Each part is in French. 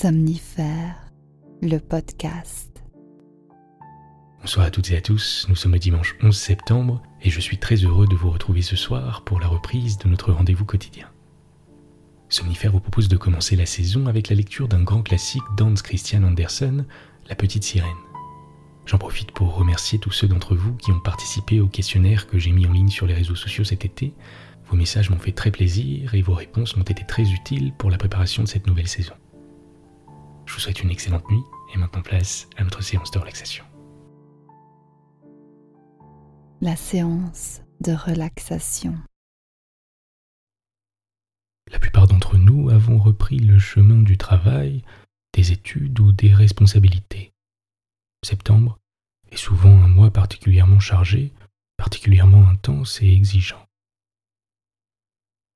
Somnifère, le podcast. Bonsoir à toutes et à tous, nous sommes le dimanche 11 septembre et je suis très heureux de vous retrouver ce soir pour la reprise de notre rendez-vous quotidien. Somnifère vous propose de commencer la saison avec la lecture d'un grand classique d'Hans Christian Andersen, La Petite Sirène. J'en profite pour remercier tous ceux d'entre vous qui ont participé au questionnaire que j'ai mis en ligne sur les réseaux sociaux cet été. Vos messages m'ont fait très plaisir et vos réponses m'ont été très utiles pour la préparation de cette nouvelle saison. Je vous souhaite une excellente nuit et maintenant place à notre séance de relaxation. La séance de relaxation. La plupart d'entre nous avons repris le chemin du travail, des études ou des responsabilités. Septembre est souvent un mois particulièrement chargé, particulièrement intense et exigeant.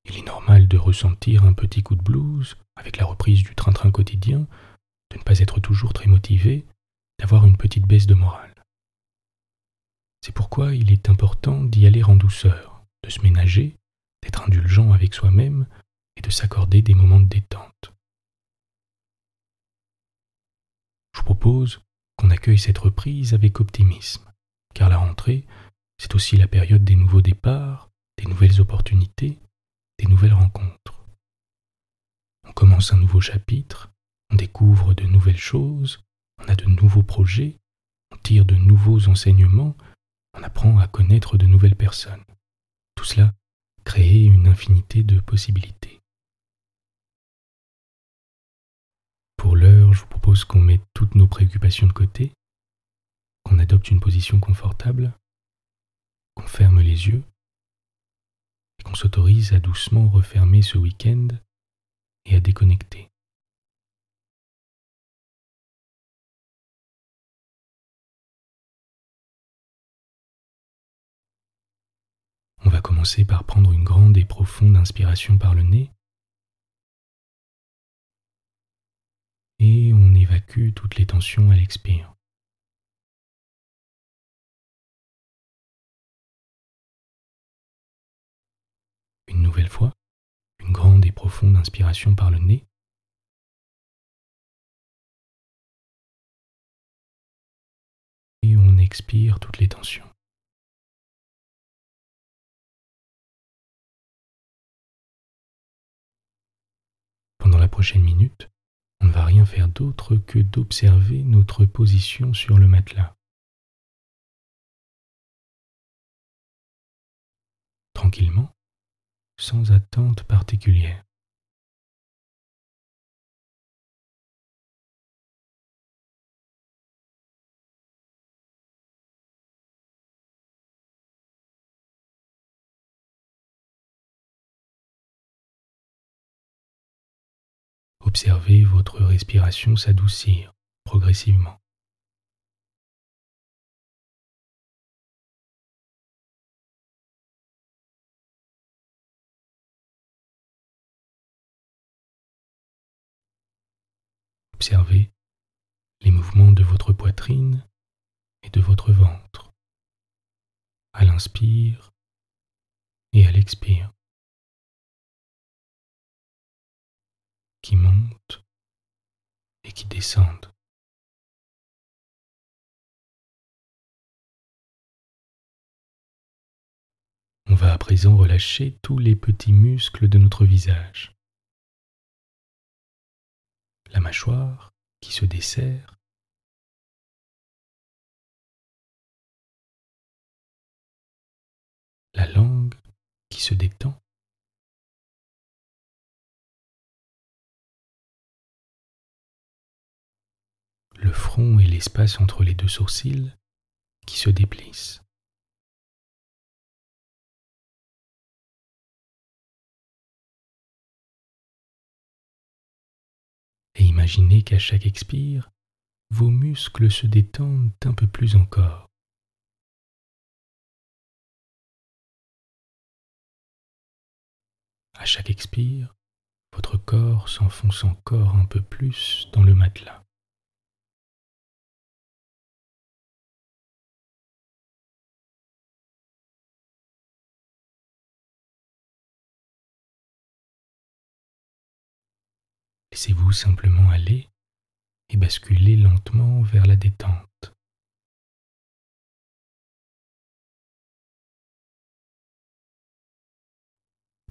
Il est normal de ressentir un petit coup de blues avec la reprise du train-train quotidien, de ne pas être toujours très motivé, d'avoir une petite baisse de morale. C'est pourquoi il est important d'y aller en douceur, de se ménager, d'être indulgent avec soi-même et de s'accorder des moments de détente. Je vous propose qu'on accueille cette reprise avec optimisme, car la rentrée, c'est aussi la période des nouveaux départs, des nouvelles opportunités, des nouvelles rencontres. On commence un nouveau chapitre, on découvre de nouvelles choses, on a de nouveaux projets, on tire de nouveaux enseignements, on apprend à connaître de nouvelles personnes. Tout cela crée une infinité de possibilités. Pour l'heure, je vous propose qu'on mette toutes nos préoccupations de côté, qu'on adopte une position confortable, qu'on ferme les yeux et qu'on s'autorise à doucement refermer ce week-end et à déconnecter. On va commencer par prendre une grande et profonde inspiration par le nez et on évacue toutes les tensions à l'expire. Une nouvelle fois, une grande et profonde inspiration par le nez et on expire toutes les tensions. Pendant la prochaine minute, on ne va rien faire d'autre que d'observer notre position sur le matelas. Tranquillement, sans attente particulière. Observez votre respiration s'adoucir progressivement. Observez les mouvements de votre poitrine et de votre ventre, à l'inspire et à l'expire, qui montent et qui descendent. On va à présent relâcher tous les petits muscles de notre visage. La mâchoire qui se desserre, la langue qui se détend, le front et l'espace entre les deux sourcils qui se déplissent. Et imaginez qu'à chaque expire, vos muscles se détendent un peu plus encore. À chaque expire, votre corps s'enfonce encore un peu plus dans le matelas. Laissez-vous simplement aller et basculez lentement vers la détente.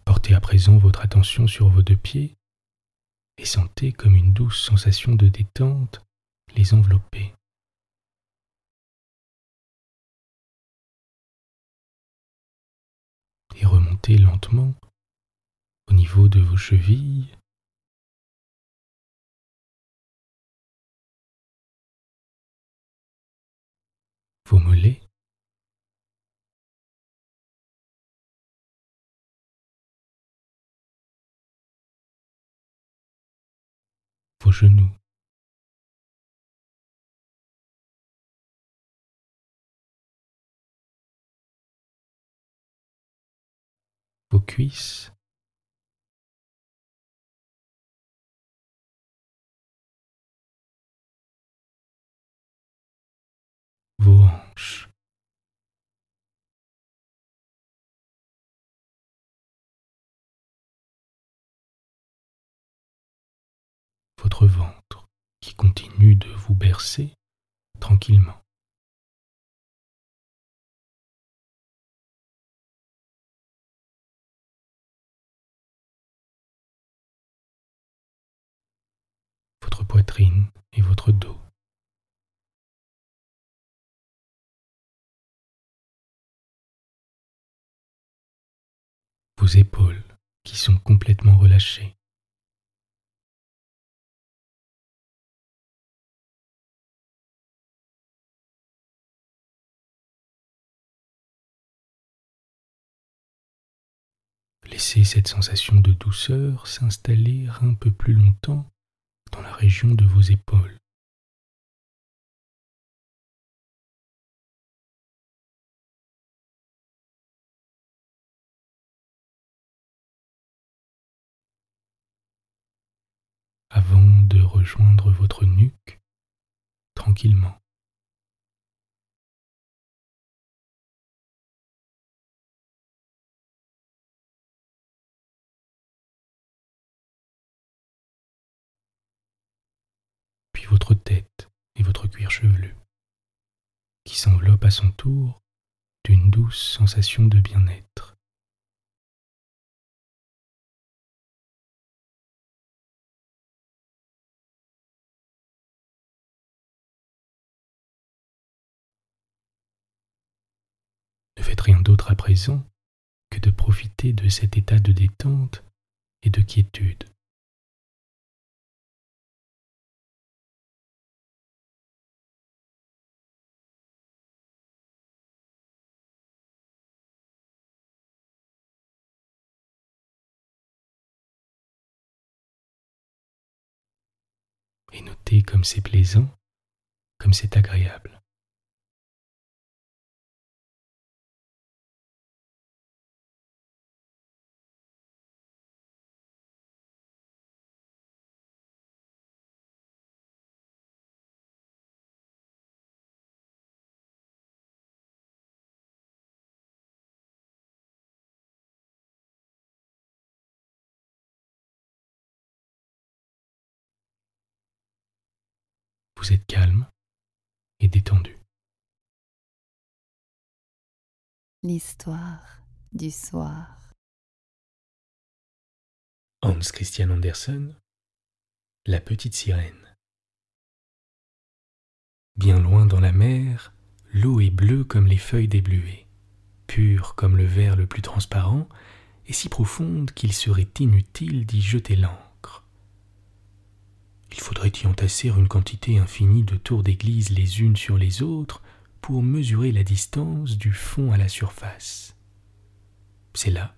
Portez à présent votre attention sur vos deux pieds et sentez comme une douce sensation de détente les envelopper. Et remontez lentement au niveau de vos chevilles, vos mollets, vos genoux, vos cuisses, vos hanches, votre ventre qui continue de vous bercer tranquillement. Votre poitrine et votre dos. Vos épaules qui sont complètement relâchées. Laissez cette sensation de douceur s'installer un peu plus longtemps dans la région de vos épaules. Avant de rejoindre votre nuque tranquillement. Puis votre tête et votre cuir chevelu, qui s'enveloppe à son tour d'une douce sensation de bien-être. Ne faites rien d'autre à présent que de profiter de cet état de détente et de quiétude. Et notez comme c'est plaisant, comme c'est agréable. Vous êtes calme et détendu. L'histoire du soir. Hans Christian Andersen, La petite sirène. Bien loin dans la mer, l'eau est bleue comme les feuilles des bleuets, pure comme le verre le plus transparent, et si profonde qu'il serait inutile d'y jeter l'encre. Il faudrait y entasser une quantité infinie de tours d'église les unes sur les autres pour mesurer la distance du fond à la surface. C'est là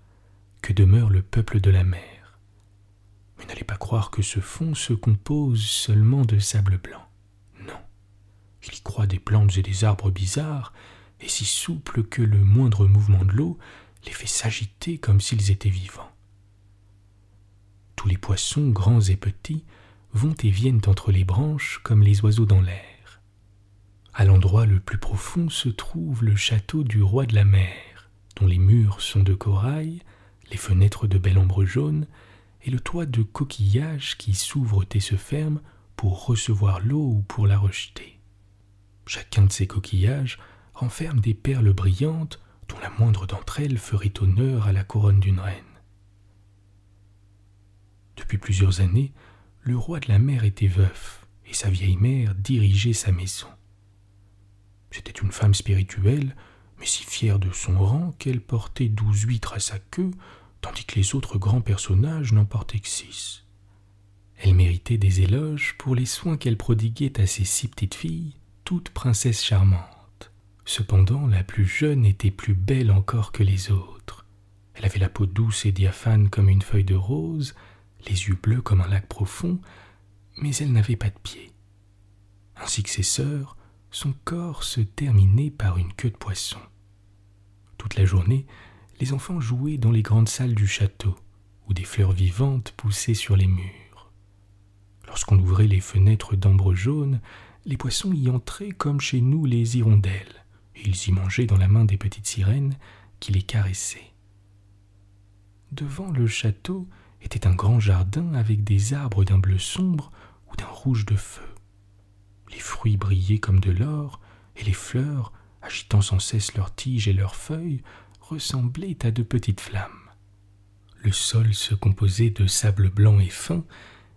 que demeure le peuple de la mer. Mais n'allez pas croire que ce fond se compose seulement de sable blanc. Non, il y croît des plantes et des arbres bizarres, et si souples que le moindre mouvement de l'eau les fait s'agiter comme s'ils étaient vivants. Tous les poissons, grands et petits, vont et viennent entre les branches comme les oiseaux dans l'air. À l'endroit le plus profond se trouve le château du roi de la mer, dont les murs sont de corail, les fenêtres de belle ambre jaune, et le toit de coquillages qui s'ouvre et se ferme pour recevoir l'eau ou pour la rejeter. Chacun de ces coquillages renferme des perles brillantes dont la moindre d'entre elles ferait honneur à la couronne d'une reine. Depuis plusieurs années, le roi de la mer était veuf et sa vieille mère dirigeait sa maison. C'était une femme spirituelle, mais si fière de son rang qu'elle portait 12 huîtres à sa queue, tandis que les autres grands personnages n'en portaient que 6. Elle méritait des éloges pour les soins qu'elle prodiguait à ses 6 petites filles, toutes princesses charmantes. Cependant, la plus jeune était plus belle encore que les autres. Elle avait la peau douce et diaphane comme une feuille de rose, les yeux bleus comme un lac profond, mais elle n'avait pas de pieds. Ainsi que ses sœurs, son corps se terminait par une queue de poisson. Toute la journée, les enfants jouaient dans les grandes salles du château, où des fleurs vivantes poussaient sur les murs. Lorsqu'on ouvrait les fenêtres d'ambre jaune, les poissons y entraient comme chez nous les hirondelles, et ils y mangeaient dans la main des petites sirènes qui les caressaient. Devant le château était un grand jardin avec des arbres d'un bleu sombre ou d'un rouge de feu. Les fruits brillaient comme de l'or, et les fleurs, agitant sans cesse leurs tiges et leurs feuilles, ressemblaient à de petites flammes. Le sol se composait de sable blanc et fin,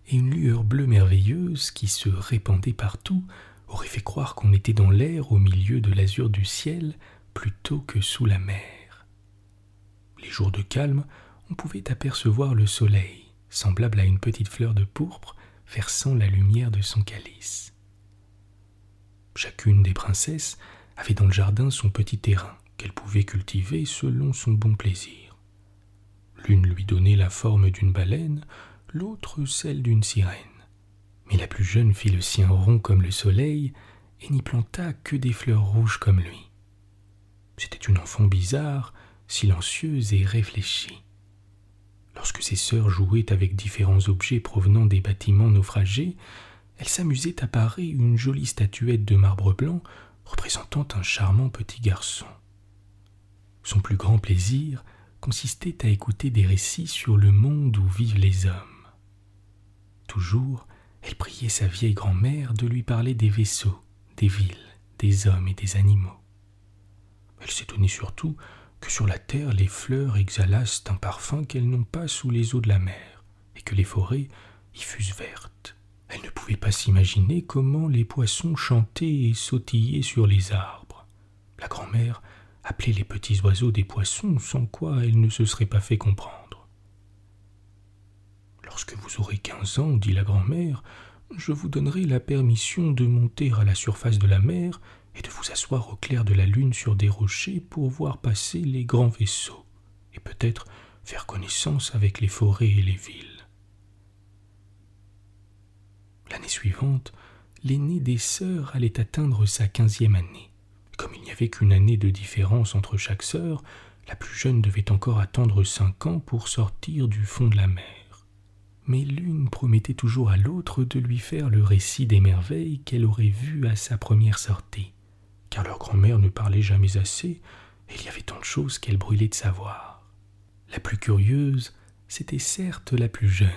et une lueur bleue merveilleuse qui se répandait partout aurait fait croire qu'on était dans l'air au milieu de l'azur du ciel plutôt que sous la mer. Les jours de calme, on pouvait apercevoir le soleil, semblable à une petite fleur de pourpre, versant la lumière de son calice. Chacune des princesses avait dans le jardin son petit terrain qu'elle pouvait cultiver selon son bon plaisir. L'une lui donnait la forme d'une baleine, l'autre celle d'une sirène. Mais la plus jeune fit le sien rond comme le soleil et n'y planta que des fleurs rouges comme lui. C'était une enfant bizarre, silencieuse et réfléchie. Lorsque ses sœurs jouaient avec différents objets provenant des bâtiments naufragés, elle s'amusait à parer une jolie statuette de marbre blanc représentant un charmant petit garçon. Son plus grand plaisir consistait à écouter des récits sur le monde où vivent les hommes. Toujours, elle priait sa vieille grand-mère de lui parler des vaisseaux, des villes, des hommes et des animaux. Elle s'étonnait surtout que sur la terre les fleurs exhalassent un parfum qu'elles n'ont pas sous les eaux de la mer, et que les forêts y fussent vertes. Elle ne pouvait pas s'imaginer comment les poissons chantaient et sautillaient sur les arbres. La grand-mère appelait les petits oiseaux des poissons, sans quoi elle ne se serait pas fait comprendre. « Lorsque vous aurez 15 ans, dit la grand-mère, je vous donnerai la permission de monter à la surface de la mer et de vous asseoir au clair de la lune sur des rochers pour voir passer les grands vaisseaux, et peut-être faire connaissance avec les forêts et les villes. » L'année suivante, l'aînée des sœurs allait atteindre sa 15e année. Comme il n'y avait qu'une année de différence entre chaque sœur, la plus jeune devait encore attendre 5 ans pour sortir du fond de la mer. Mais l'une promettait toujours à l'autre de lui faire le récit des merveilles qu'elle aurait vues à sa première sortie, car leur grand-mère ne parlait jamais assez, et il y avait tant de choses qu'elle brûlait de savoir. La plus curieuse, c'était certes la plus jeune.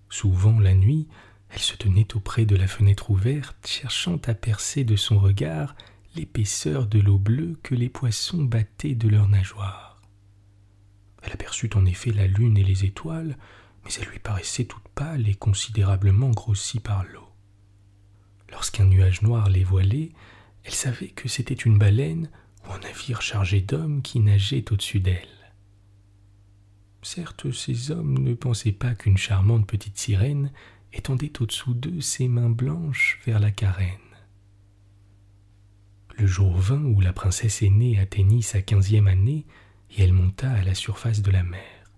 Souvent, la nuit, elle se tenait auprès de la fenêtre ouverte, cherchant à percer de son regard l'épaisseur de l'eau bleue que les poissons battaient de leurs nageoires. Elle aperçut en effet la lune et les étoiles, mais elle lui paraissait toute pâle et considérablement grossie par l'eau. Lorsqu'un nuage noir les voilait, elle savait que c'était une baleine ou un navire chargé d'hommes qui nageait au-dessus d'elle. Certes, ces hommes ne pensaient pas qu'une charmante petite sirène étendait au-dessous d'eux ses mains blanches vers la carène. Le jour vint où la princesse aînée atteignit sa 15e année et elle monta à la surface de la mer.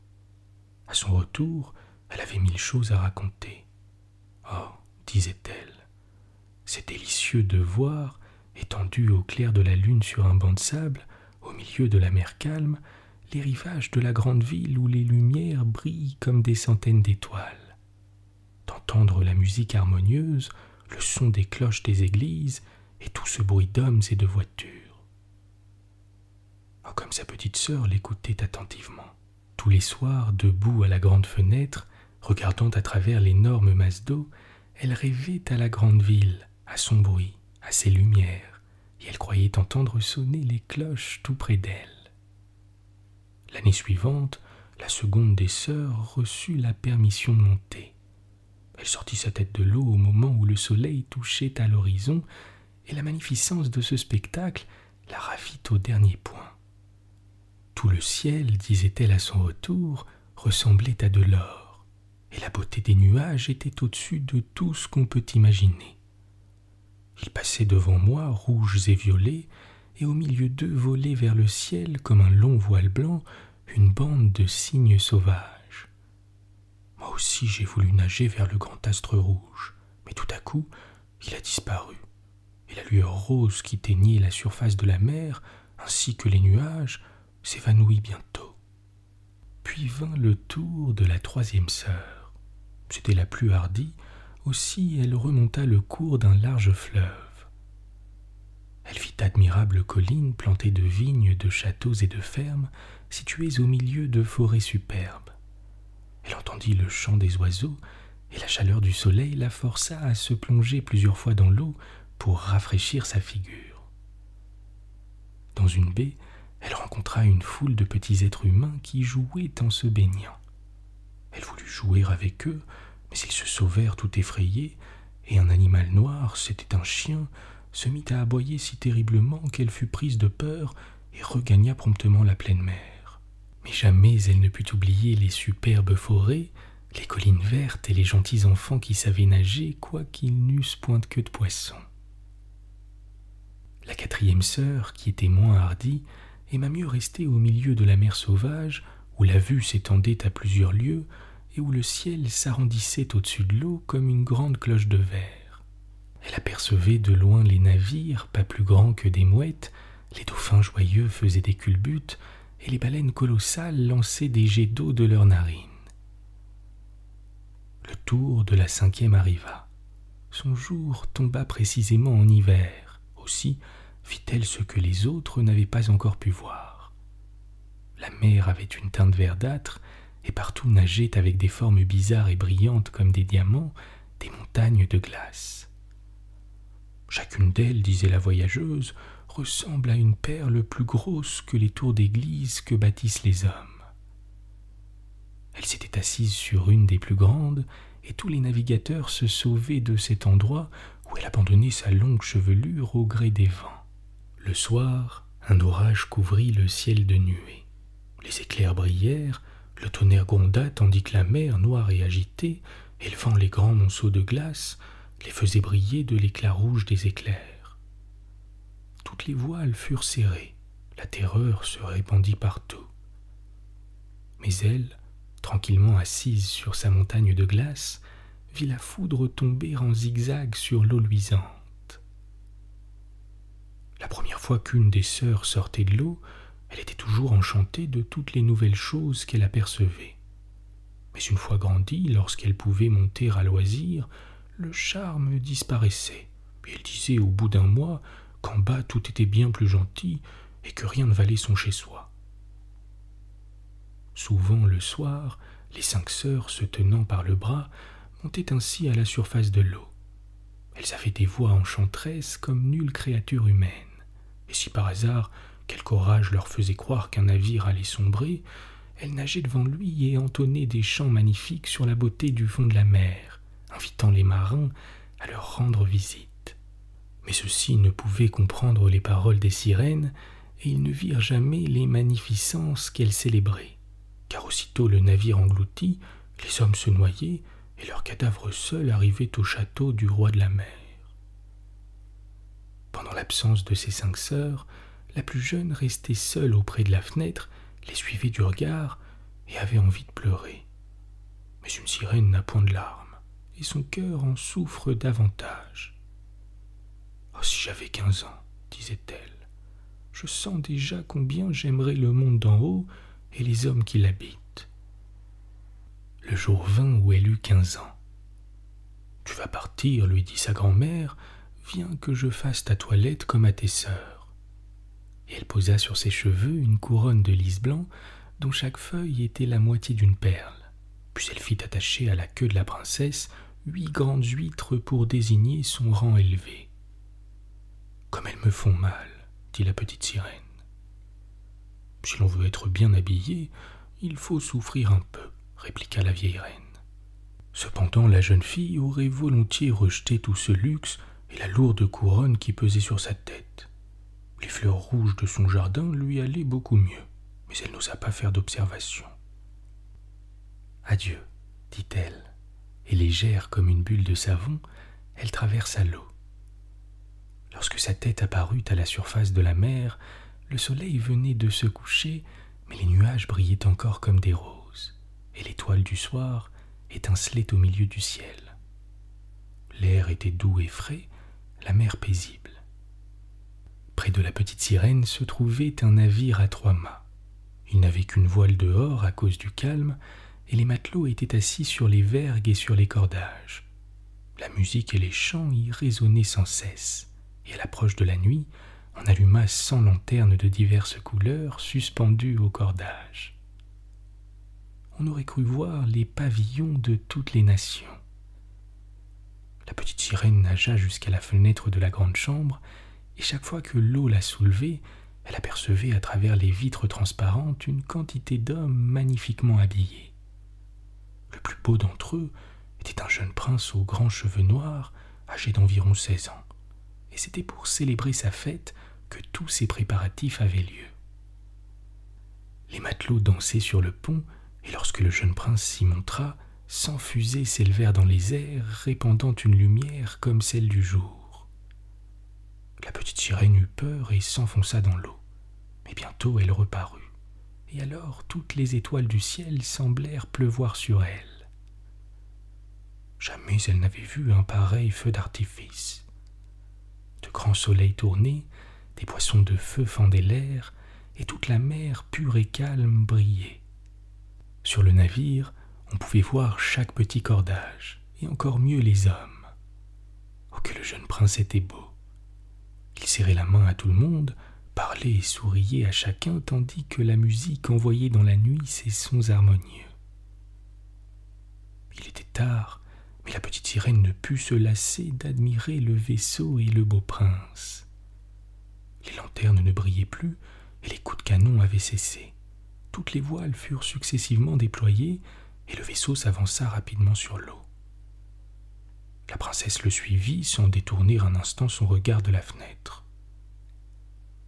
À son retour, elle avait 1000 choses à raconter. « Oh, disait-elle, c'est délicieux de voir, étendu au clair de la lune sur un banc de sable, au milieu de la mer calme, les rivages de la grande ville où les lumières brillent comme des centaines d'étoiles. D'entendre la musique harmonieuse, le son des cloches des églises et tout ce bruit d'hommes et de voitures. » Oh, comme sa petite sœur l'écoutait attentivement. Tous les soirs, debout à la grande fenêtre, regardant à travers l'énorme masse d'eau, elle rêvait à la grande ville, à son bruit, à ses lumières, et elle croyait entendre sonner les cloches tout près d'elle. L'année suivante, la seconde des sœurs reçut la permission de monter. Elle sortit sa tête de l'eau au moment où le soleil touchait à l'horizon, et la magnificence de ce spectacle la ravit au dernier point. Tout le ciel, disait-elle à son retour, ressemblait à de l'or, et la beauté des nuages était au-dessus de tout ce qu'on peut imaginer. Ils passaient devant moi, rouges et violets, et au milieu d'eux volait vers le ciel, comme un long voile blanc, une bande de cygnes sauvages. Moi aussi j'ai voulu nager vers le grand astre rouge, mais tout à coup, il a disparu, et la lueur rose qui teignait la surface de la mer, ainsi que les nuages, s'évanouit bientôt. Puis vint le tour de la troisième sœur. C'était la plus hardie, aussi elle remonta le cours d'un large fleuve. Elle vit d'admirables collines plantées de vignes, de châteaux et de fermes, situées au milieu de forêts superbes. Elle entendit le chant des oiseaux, et la chaleur du soleil la força à se plonger plusieurs fois dans l'eau pour rafraîchir sa figure. Dans une baie, elle rencontra une foule de petits êtres humains qui jouaient en se baignant. Elle voulut jouer avec eux, mais ils se sauvèrent tout effrayés, et un animal noir, c'était un chien, se mit à aboyer si terriblement qu'elle fut prise de peur et regagna promptement la pleine mer. Mais jamais elle ne put oublier les superbes forêts, les collines vertes et les gentils enfants qui savaient nager, quoiqu'ils n'eussent point de queue de poisson. La quatrième sœur, qui était moins hardie, aima mieux rester au milieu de la mer sauvage, où la vue s'étendait à plusieurs lieues et où le ciel s'arrondissait au-dessus de l'eau comme une grande cloche de verre. Elle apercevait de loin les navires, pas plus grands que des mouettes, les dauphins joyeux faisaient des culbutes, et les baleines colossales lançaient des jets d'eau de leurs narines. Le tour de la cinquième arriva. Son jour tomba précisément en hiver. Aussi fit-elle ce que les autres n'avaient pas encore pu voir. La mer avait une teinte verdâtre, et partout nageaient avec des formes bizarres et brillantes comme des diamants, des montagnes de glace. Chacune d'elles, disait la voyageuse, ressemble à une perle plus grosse que les tours d'église que bâtissent les hommes. Elle s'était assise sur une des plus grandes, et tous les navigateurs se sauvaient de cet endroit où elle abandonnait sa longue chevelure au gré des vents. Le soir, un orage couvrit le ciel de nuées. Les éclairs brillèrent, le tonnerre gronda tandis que la mer, noire et agitée, élevant les grands monceaux de glace, les faisait briller de l'éclat rouge des éclairs. Toutes les voiles furent serrées, la terreur se répandit partout. Mais elle, tranquillement assise sur sa montagne de glace, vit la foudre tomber en zigzag sur l'eau luisante. La première fois qu'une des sœurs sortait de l'eau, elle était toujours enchantée de toutes les nouvelles choses qu'elle apercevait. Mais une fois grandie, lorsqu'elle pouvait monter à loisir, le charme disparaissait, et elle disait au bout d'un mois qu'en bas tout était bien plus gentil et que rien ne valait son chez-soi. Souvent le soir, les 5 sœurs, se tenant par le bras, montaient ainsi à la surface de l'eau. Elles avaient des voix enchanteresses comme nulle créature humaine, et si par hasard quelque orage leur faisait croire qu'un navire allait sombrer, elles nageaient devant lui et entonnaient des chants magnifiques sur la beauté du fond de la mer, invitant les marins à leur rendre visite. Mais ceux-ci ne pouvaient comprendre les paroles des sirènes, et ils ne virent jamais les magnificences qu'elles célébraient, car aussitôt le navire englouti, les hommes se noyaient, et leurs cadavres seuls arrivaient au château du roi de la mer. Pendant l'absence de ses 5 sœurs, la plus jeune restait seule auprès de la fenêtre, les suivait du regard et avait envie de pleurer. Mais une sirène n'a point de larmes, et son cœur en souffre davantage. « Oh, si j'avais 15 ans, disait-elle, je sens déjà combien j'aimerais le monde d'en haut et les hommes qui l'habitent. » Le jour vint où elle eut 15 ans. « Tu vas partir, lui dit sa grand-mère, viens que je fasse ta toilette comme à tes sœurs. » Et elle posa sur ses cheveux une couronne de lys blanc dont chaque feuille était la moitié d'une perle. Puis elle fit attacher à la queue de la princesse 8 grandes huîtres pour désigner son rang élevé. « Comme elles me font mal, dit la petite sirène. Si l'on veut être bien habillé, il faut souffrir un peu, répliqua la vieille reine. Cependant, la jeune fille aurait volontiers rejeté tout ce luxe et la lourde couronne qui pesait sur sa tête. Les fleurs rouges de son jardin lui allaient beaucoup mieux, mais elle n'osa pas faire d'observation. « Adieu, dit-elle, et légère comme une bulle de savon, elle traversa l'eau. Lorsque sa tête apparut à la surface de la mer, le soleil venait de se coucher, mais les nuages brillaient encore comme des roses, et l'étoile du soir étincelait au milieu du ciel. L'air était doux et frais, la mer paisible. Près de la petite sirène se trouvait un navire à 3 mâts. Il n'avait qu'une voile dehors à cause du calme, et les matelots étaient assis sur les vergues et sur les cordages. La musique et les chants y résonnaient sans cesse, et à l'approche de la nuit, on alluma 100 lanternes de diverses couleurs suspendues au cordage. On aurait cru voir les pavillons de toutes les nations. La petite sirène nagea jusqu'à la fenêtre de la grande chambre, et chaque fois que l'eau la soulevait, elle apercevait à travers les vitres transparentes une quantité d'hommes magnifiquement habillés. Le plus beau d'entre eux était un jeune prince aux grands cheveux noirs, âgé d'environ 16 ans, et c'était pour célébrer sa fête que tous ces préparatifs avaient lieu. Les matelots dansaient sur le pont, et lorsque le jeune prince s'y montra, 100 fusées s'élevèrent dans les airs, répandant une lumière comme celle du jour. La petite sirène eut peur et s'enfonça dans l'eau, mais bientôt elle reparut, et alors toutes les étoiles du ciel semblèrent pleuvoir sur elle. Jamais elle n'avait vu un pareil feu d'artifice. De grands soleils tournaient, des poissons de feu fendaient l'air, et toute la mer pure et calme brillait. Sur le navire, on pouvait voir chaque petit cordage, et encore mieux les hommes. Oh, que le jeune prince était beau! Il serrait la main à tout le monde, parlait et souriait à chacun, tandis que la musique envoyait dans la nuit ses sons harmonieux. Il était tard, mais la petite sirène ne put se lasser d'admirer le vaisseau et le beau prince. Les lanternes ne brillaient plus, et les coups de canon avaient cessé. Toutes les voiles furent successivement déployées, et le vaisseau s'avança rapidement sur l'eau. La princesse le suivit sans détourner un instant son regard de la fenêtre.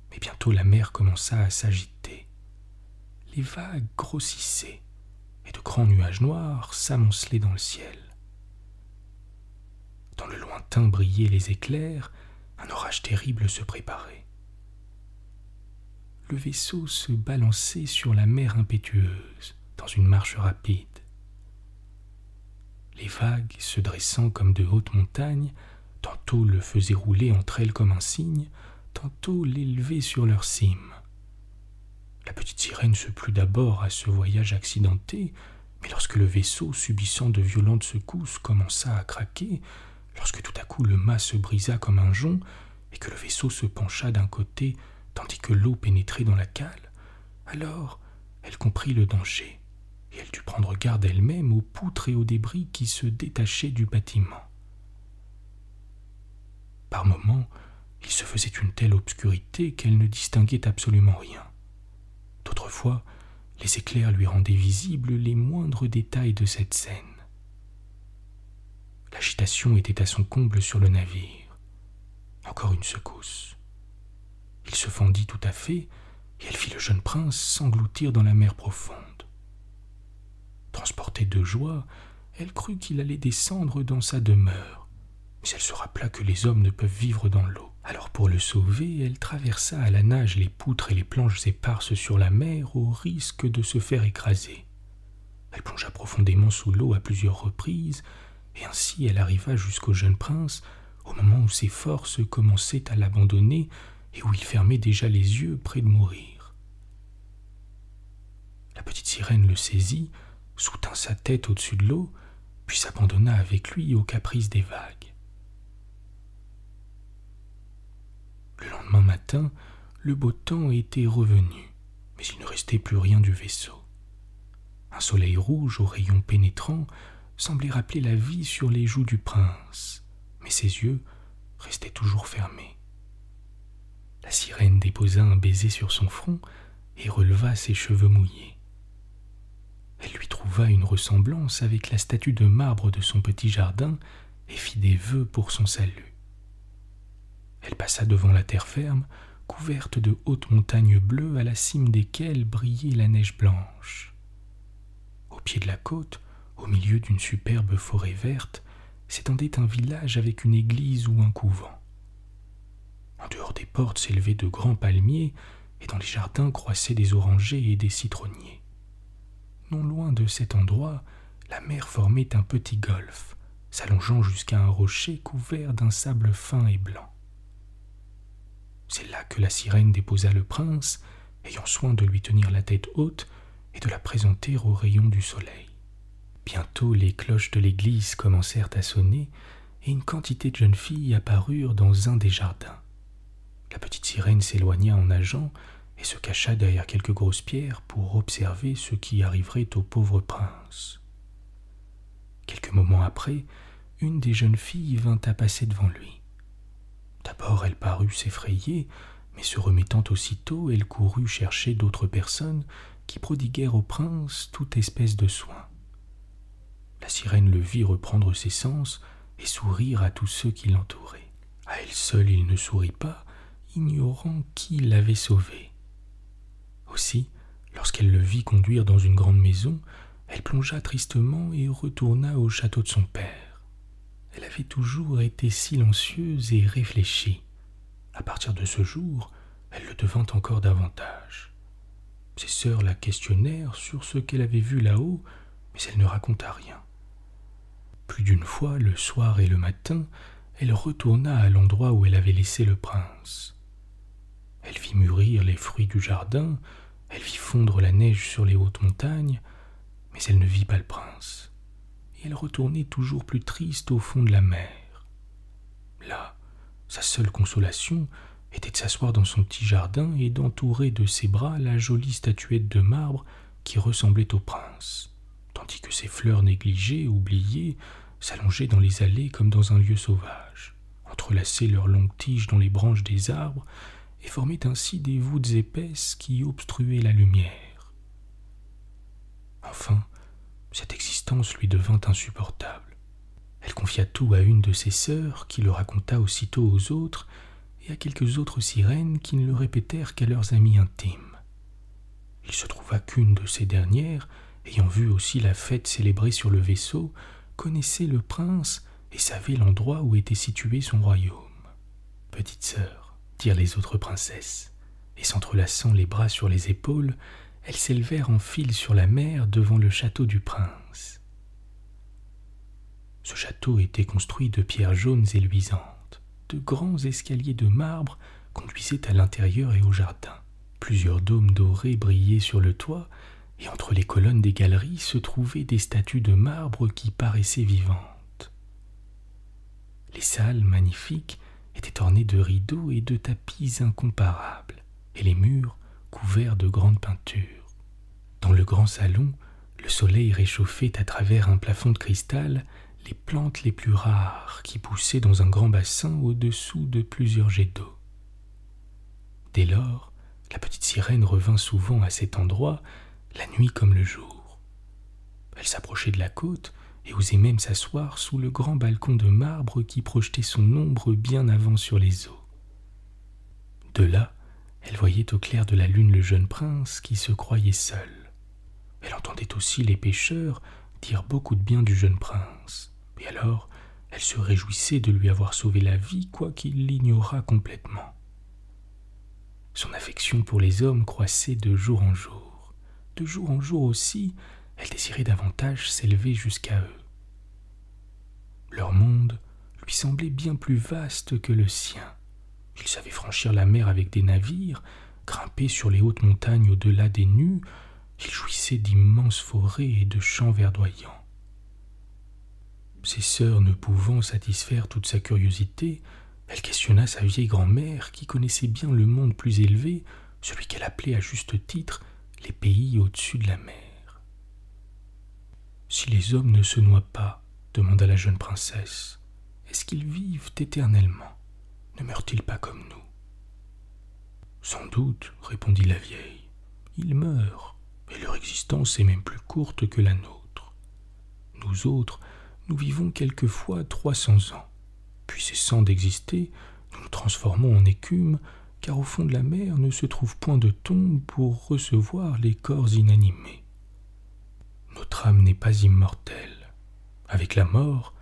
Mais bientôt la mer commença à s'agiter. Les vagues grossissaient, et de grands nuages noirs s'amoncelaient dans le ciel. Dans le lointain brillaient les éclairs, un orage terrible se préparait. Le vaisseau se balançait sur la mer impétueuse, dans une marche rapide. Les vagues, se dressant comme de hautes montagnes, tantôt le faisaient rouler entre elles comme un cygne, tantôt l'élevaient sur leur cime. La petite sirène se plut d'abord à ce voyage accidenté, mais lorsque le vaisseau, subissant de violentes secousses, commença à craquer, lorsque tout à coup le mât se brisa comme un jonc, et que le vaisseau se pencha d'un côté, tandis que l'eau pénétrait dans la cale, alors elle comprit le danger, et elle dut prendre garde elle-même aux poutres et aux débris qui se détachaient du bâtiment. Par moments, il se faisait une telle obscurité qu'elle ne distinguait absolument rien. D'autres fois, les éclairs lui rendaient visibles les moindres détails de cette scène. L'agitation était à son comble sur le navire. Encore une secousse. Il se fendit tout à fait, et elle fit le jeune prince s'engloutir dans la mer profonde. Transportée de joie, elle crut qu'il allait descendre dans sa demeure, mais elle se rappela que les hommes ne peuvent vivre dans l'eau. Alors pour le sauver, elle traversa à la nage les poutres et les planches éparses sur la mer au risque de se faire écraser. Elle plongea profondément sous l'eau à plusieurs reprises, et ainsi elle arriva jusqu'au jeune prince au moment où ses forces commençaient à l'abandonner et où il fermait déjà les yeux près de mourir. La petite sirène le saisit, soutint sa tête au-dessus de l'eau, puis s'abandonna avec lui aux caprices des vagues. Le lendemain matin, le beau temps était revenu, mais il ne restait plus rien du vaisseau. Un soleil rouge aux rayons pénétrants semblait rappeler la vie sur les joues du prince, mais ses yeux restaient toujours fermés. La sirène déposa un baiser sur son front et releva ses cheveux mouillés. Elle lui trouva une ressemblance avec la statue de marbre de son petit jardin et fit des vœux pour son salut. Elle passa devant la terre ferme, couverte de hautes montagnes bleues à la cime desquelles brillait la neige blanche. Au pied de la côte, au milieu d'une superbe forêt verte, s'étendait un village avec une église ou un couvent. En dehors des portes s'élevaient de grands palmiers et dans les jardins croissaient des orangers et des citronniers. Non loin de cet endroit, la mer formait un petit golfe, s'allongeant jusqu'à un rocher couvert d'un sable fin et blanc. C'est là que la sirène déposa le prince, ayant soin de lui tenir la tête haute et de la présenter aux rayons du soleil. Bientôt les cloches de l'église commencèrent à sonner et une quantité de jeunes filles apparurent dans un des jardins. La petite sirène s'éloigna en nageant et se cacha derrière quelques grosses pierres pour observer ce qui arriverait au pauvre prince. Quelques moments après, une des jeunes filles vint à passer devant lui. D'abord elle parut s'effrayer, mais se remettant aussitôt, elle courut chercher d'autres personnes qui prodiguèrent au prince toute espèce de soins. La sirène le vit reprendre ses sens et sourire à tous ceux qui l'entouraient. À elle seule il ne sourit pas, ignorant qui l'avait sauvé. Aussi, lorsqu'elle le vit conduire dans une grande maison, elle plongea tristement et retourna au château de son père. Elle avait toujours été silencieuse et réfléchie. À partir de ce jour, elle le devint encore davantage. Ses sœurs la questionnèrent sur ce qu'elle avait vu là-haut, mais elle ne raconta rien. Plus d'une fois, le soir et le matin, elle retourna à l'endroit où elle avait laissé le prince. Elle vit mûrir les fruits du jardin, elle vit fondre la neige sur les hautes montagnes, mais elle ne vit pas le prince, et elle retournait toujours plus triste au fond de la mer. Là, sa seule consolation était de s'asseoir dans son petit jardin et d'entourer de ses bras la jolie statuette de marbre qui ressemblait au prince, tandis que ses fleurs négligées, oubliées, s'allongeaient dans les allées comme dans un lieu sauvage, entrelaçaient leurs longues tiges dans les branches des arbres et formaient ainsi des voûtes épaisses qui obstruaient la lumière. Enfin, cette existence lui devint insupportable. Elle confia tout à une de ses sœurs, qui le raconta aussitôt aux autres, et à quelques autres sirènes qui ne le répétèrent qu'à leurs amies intimes. Il se trouva qu'une de ces dernières, ayant vu aussi la fête célébrée sur le vaisseau, connaissait le prince et savait l'endroit où était situé son royaume. « Petite sœur, » dirent les autres princesses, et s'entrelaçant les bras sur les épaules, elles s'élevèrent en file sur la mer devant le château du prince. Ce château était construit de pierres jaunes et luisantes. De grands escaliers de marbre conduisaient à l'intérieur et au jardin. Plusieurs dômes dorés brillaient sur le toit, et entre les colonnes des galeries se trouvaient des statues de marbre qui paraissaient vivantes. Les salles magnifiques étaient ornées de rideaux et de tapis incomparables, et les murs couverts de grandes peintures. Dans le grand salon, le soleil réchauffait à travers un plafond de cristal les plantes les plus rares qui poussaient dans un grand bassin au-dessous de plusieurs jets d'eau. Dès lors, la petite sirène revint souvent à cet endroit, la nuit comme le jour. Elle s'approchait de la côte et osait même s'asseoir sous le grand balcon de marbre qui projetait son ombre bien avant sur les eaux. De là, elle voyait au clair de la lune le jeune prince qui se croyait seul. Elle entendait aussi les pêcheurs dire beaucoup de bien du jeune prince, et alors elle se réjouissait de lui avoir sauvé la vie, quoiqu'il l'ignorât complètement. Son affection pour les hommes croissait de jour en jour. De jour en jour aussi, elle désirait davantage s'élever jusqu'à eux. Leur monde lui semblait bien plus vaste que le sien. Il savait franchir la mer avec des navires, grimper sur les hautes montagnes au-delà des nues. Il jouissait d'immenses forêts et de champs verdoyants. Ses sœurs ne pouvant satisfaire toute sa curiosité, elle questionna sa vieille grand-mère qui connaissait bien le monde plus élevé, celui qu'elle appelait à juste titre les pays au-dessus de la mer. Si les hommes ne se noient pas, demanda la jeune princesse, est-ce qu'ils vivent éternellement? Ne meurent-ils pas comme nous? Sans doute, répondit la vieille, ils meurent, et leur existence est même plus courte que la nôtre. Nous autres, nous vivons quelquefois 300 ans, puis cessant d'exister, nous nous transformons en écume, car au fond de la mer ne se trouve point de tombe pour recevoir les corps inanimés. Notre âme n'est pas immortelle. Avec la mort,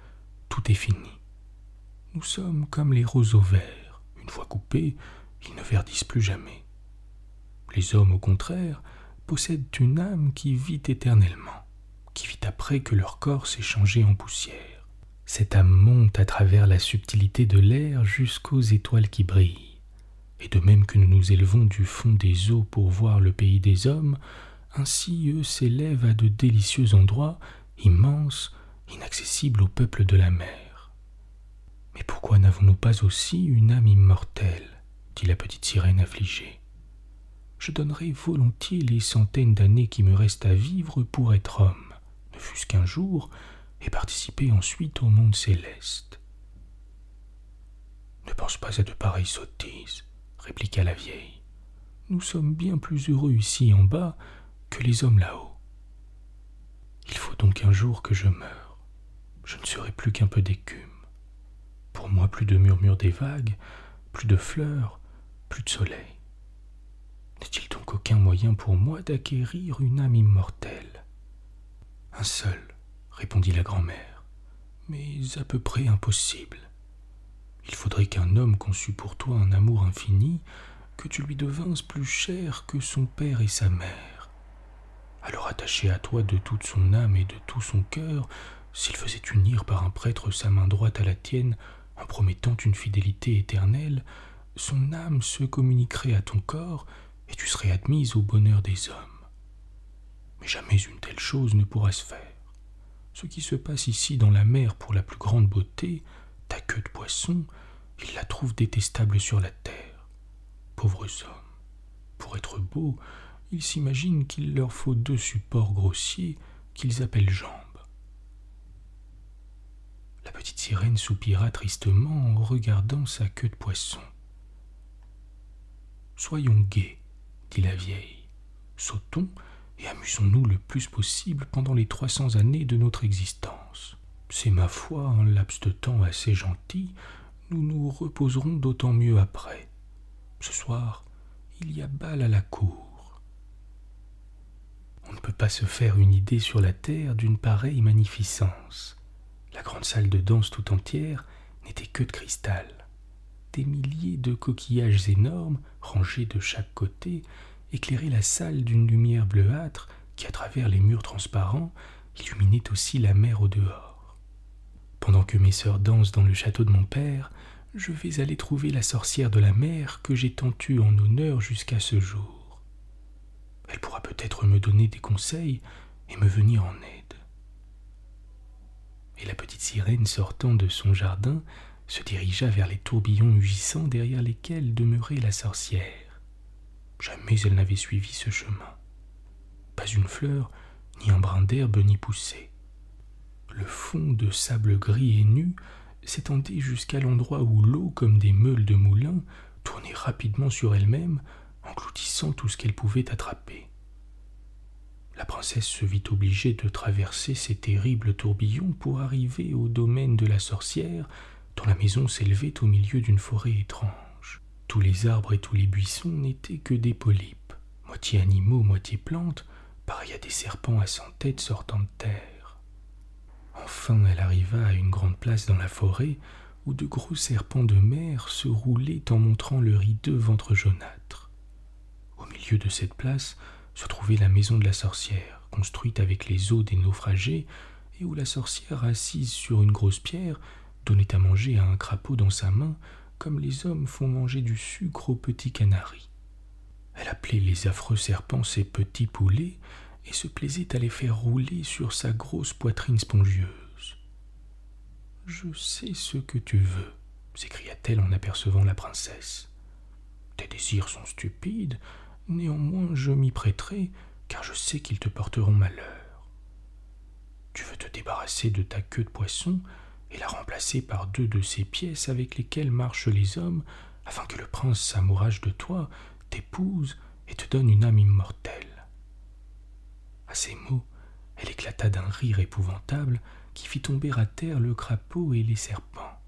tout est fini. Nous sommes comme les roseaux verts. Une fois coupés, ils ne verdissent plus jamais. Les hommes, au contraire, possèdent une âme qui vit éternellement, qui vit après que leur corps s'est changé en poussière. Cette âme monte à travers la subtilité de l'air jusqu'aux étoiles qui brillent. Et de même que nous nous élevons du fond des eaux pour voir le pays des hommes, ainsi eux s'élèvent à de délicieux endroits, immenses, inaccessibles au peuple de la mer. Mais pourquoi n'avons-nous pas aussi une âme immortelle? Dit la petite sirène affligée. Je donnerais volontiers les centaines d'années qui me restent à vivre pour être homme, ne fût-ce qu'un jour, et participer ensuite au monde céleste. Ne pense pas à de pareilles sottises, répliqua la vieille. Nous sommes bien plus heureux ici en bas que les hommes là-haut. Il faut donc un jour que je meure. Je ne serai plus qu'un peu d'écume. Pour moi, plus de murmure des vagues, plus de fleurs, plus de soleil. N'est-il donc aucun moyen pour moi d'acquérir une âme immortelle? Un seul, répondit la grand-mère, mais à peu près impossible. Il faudrait qu'un homme conçût pour toi un amour infini, que tu lui devinsses plus cher que son père et sa mère. Alors attaché à toi de toute son âme et de tout son cœur, s'il faisait unir par un prêtre sa main droite à la tienne, en promettant une fidélité éternelle, son âme se communiquerait à ton corps et tu serais admise au bonheur des hommes. Mais jamais une telle chose ne pourra se faire. Ce qui se passe ici dans la mer pour la plus grande beauté, ta queue de poisson, ils la trouvent détestable sur la terre. Pauvres hommes, pour être beaux, ils s'imaginent qu'il leur faut 2 supports grossiers qu'ils appellent jambes. La petite sirène soupira tristement en regardant sa queue de poisson. « Soyons gais, dit la vieille. Sautons et amusons-nous le plus possible pendant les 300 années de notre existence. C'est ma foi un laps de temps assez gentil, nous nous reposerons d'autant mieux après. Ce soir, il y a bal à la cour. » On ne peut pas se faire une idée sur la terre d'une pareille magnificence. La grande salle de danse tout entière n'était que de cristal. Des milliers de coquillages énormes, rangés de chaque côté, éclairaient la salle d'une lumière bleuâtre qui, à travers les murs transparents, illuminait aussi la mer au dehors. Pendant que mes sœurs dansent dans le château de mon père, je vais aller trouver la sorcière de la mer que j'ai tant eue en honneur jusqu'à ce jour. Elle pourra peut-être me donner des conseils et me venir en aide. Et la petite sirène, sortant de son jardin, se dirigea vers les tourbillons mugissants derrière lesquels demeurait la sorcière. Jamais elle n'avait suivi ce chemin. Pas une fleur, ni un brin d'herbe n'y poussait. Le fond de sable gris et nu s'étendait jusqu'à l'endroit où l'eau, comme des meules de moulin, tournait rapidement sur elle-même, engloutissant tout ce qu'elle pouvait attraper. La princesse se vit obligée de traverser ces terribles tourbillons pour arriver au domaine de la sorcière, dont la maison s'élevait au milieu d'une forêt étrange. Tous les arbres et tous les buissons n'étaient que des polypes, moitié animaux, moitié plantes, pareils à des serpents à 100 têtes sortant de terre. Enfin, elle arriva à une grande place dans la forêt, où de gros serpents de mer se roulaient en montrant leur hideux ventre jaunâtre. Au milieu de cette place se trouvait la maison de la sorcière, construite avec les os des naufragés, et où la sorcière, assise sur une grosse pierre, donnait à manger à un crapaud dans sa main, comme les hommes font manger du sucre aux petits canaris. Elle appelait les affreux serpents ses petits poulets, et se plaisait à les faire rouler sur sa grosse poitrine spongieuse. « Je sais ce que tu veux, » s'écria-t-elle en apercevant la princesse. « Tes désirs sont stupides, néanmoins je m'y prêterai, car je sais qu'ils te porteront malheur. Tu veux te débarrasser de ta queue de poisson et la remplacer par 2 de ces pièces avec lesquelles marchent les hommes, afin que le prince s'amourage de toi, t'épouse et te donne une âme immortelle. » À ces mots, elle éclata d'un rire épouvantable qui fit tomber à terre le crapaud et les serpents.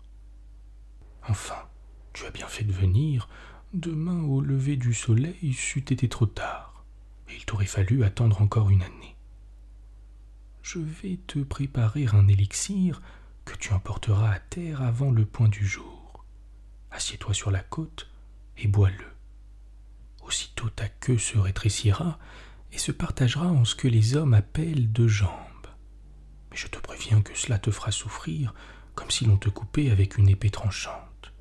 « Enfin, tu as bien fait de venir. Demain, au lever du soleil, c'eût été trop tard, et il t'aurait fallu attendre encore une année. Je vais te préparer un élixir que tu emporteras à terre avant le point du jour. Assieds-toi sur la côte et bois-le. Aussitôt ta queue se rétrécira et se partagera en ce que les hommes appellent 2 jambes. Mais je te préviens que cela te fera souffrir comme si l'on te coupait avec une épée tranchante.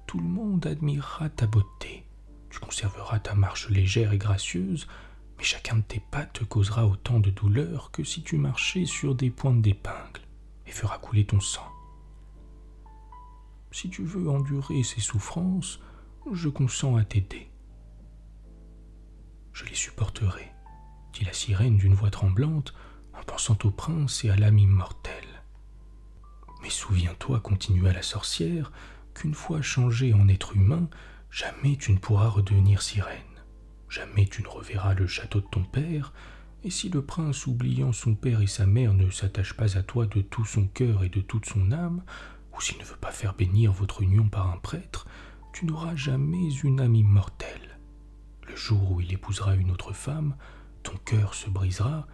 Tout le monde admirera ta beauté. Tu conserveras ta marche légère et gracieuse, mais chacun de tes pas te causera autant de douleur que si tu marchais sur des pointes d'épingle et fera couler ton sang. Si tu veux endurer ces souffrances, je consens à t'aider. »« Je les supporterai, » dit la sirène d'une voix tremblante, en pensant au prince et à l'âme immortelle. « Mais souviens-toi, continua la sorcière, qu'une fois changé en être humain, jamais tu ne pourras redevenir sirène. Jamais tu ne reverras le château de ton père, et si le prince, oubliant son père et sa mère, ne s'attache pas à toi de tout son cœur et de toute son âme, ou s'il ne veut pas faire bénir votre union par un prêtre, tu n'auras jamais une âme immortelle. Le jour où il épousera une autre femme, ton cœur se brisera,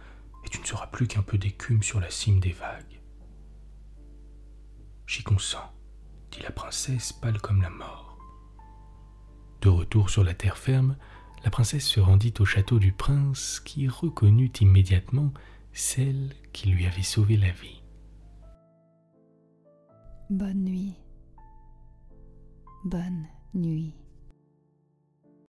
et tu ne seras plus qu'un peu d'écume sur la cime des vagues. »« J'y consens, » dit la princesse, pâle comme la mort. De retour sur la terre ferme, la princesse se rendit au château du prince qui reconnut immédiatement celle qui lui avait sauvé la vie. Bonne nuit. Bonne nuit.